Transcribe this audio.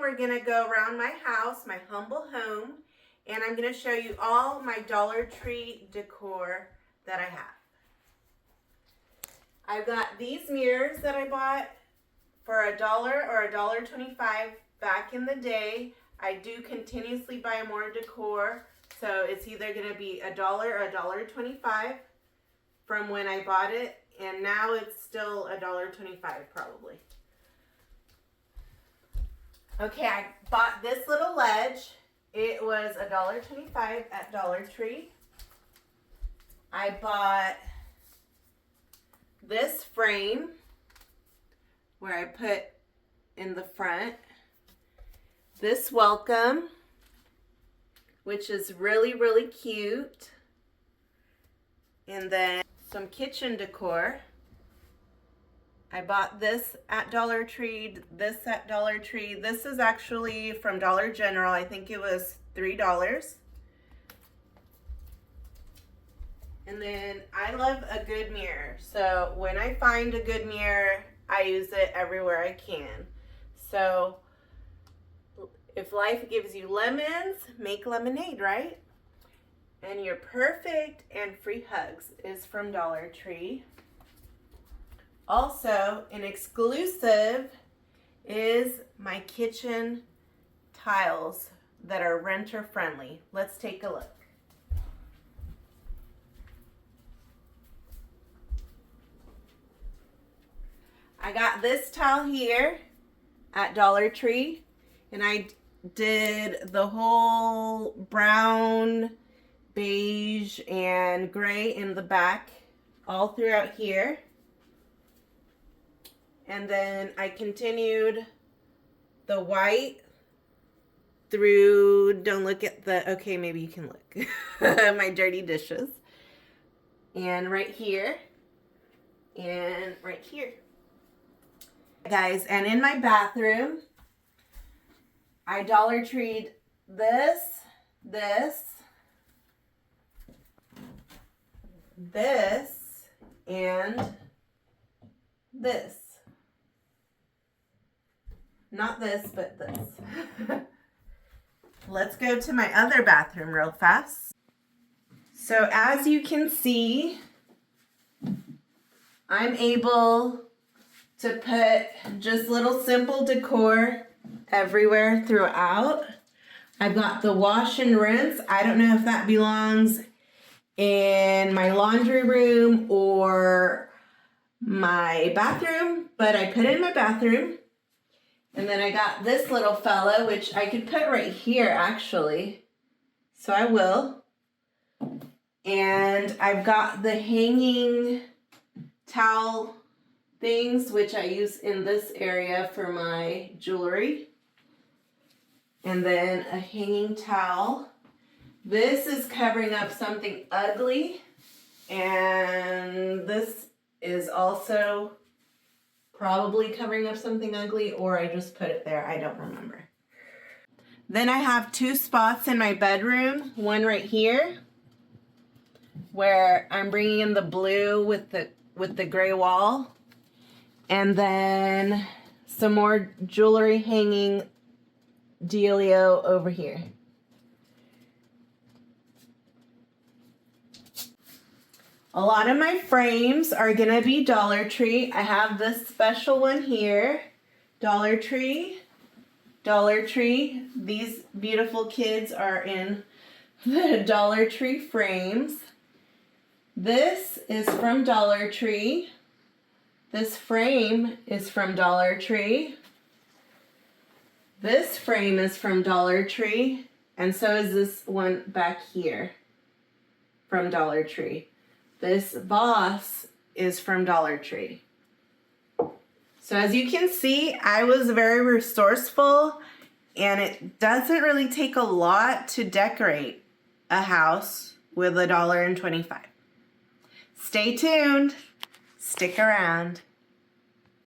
we're gonna go around my house, my humble home, and I'm gonna show you all my Dollar Tree decor that I have. I've got these mirrors that I bought for $1 or $1.25 back in the day. I do continuously buy more decor, so it's either gonna be $1 or $1.25 from when I bought it, and now it's still $1.25 probably. Okay, I bought this little ledge. It was $1.25 at Dollar Tree. I bought this frame where I put in the front this welcome, which is really, really cute. And then some kitchen decor. I bought this at Dollar Tree, this at Dollar Tree. This is actually from Dollar General. I think it was $3. And then I love a good mirror. So when I find a good mirror, I use it everywhere I can. So if life gives you lemons, make lemonade, right? And your perfect and free hugs is from Dollar Tree. Also, an exclusive is my kitchen tiles that are renter friendly. Let's take a look. I got this tile here at Dollar Tree, and I did the whole brown, beige, and gray in the back all throughout here. And then I continued the white through, don't look at the, okay, maybe you can look, my dirty dishes. And right here, and right here. Guys, and in my bathroom, I Dollar Treed this, and this. Not this, but this. Let's go to my other bathroom real fast. So as you can see, I'm able to put just little simple decor everywhere throughout. I've got the wash and rinse. I don't know if that belongs in my laundry room or my bathroom, but I put it in my bathroom. And then I got this little fella, which I could put right here actually. So I will. And I've got the hanging towel things, which I use in this area for my jewelry. And then a hanging towel. This is covering up something ugly. And this is also probably covering up something ugly, or I just put it there. I don't remember. Then I have two spots in my bedroom. One right here, where I'm bringing in the blue with the gray wall. And then some more jewelry hanging dealio over here. A lot of my frames are gonna be Dollar Tree. I have this special one here, Dollar Tree. These beautiful kids are in the Dollar Tree frames. This is from Dollar Tree. This frame is from Dollar Tree. This frame is from Dollar Tree. And so is this one back here from Dollar Tree. This boss is from Dollar Tree. So as you can see, I was very resourceful, and it doesn't really take a lot to decorate a house with $1.25. Stay tuned. Stick around.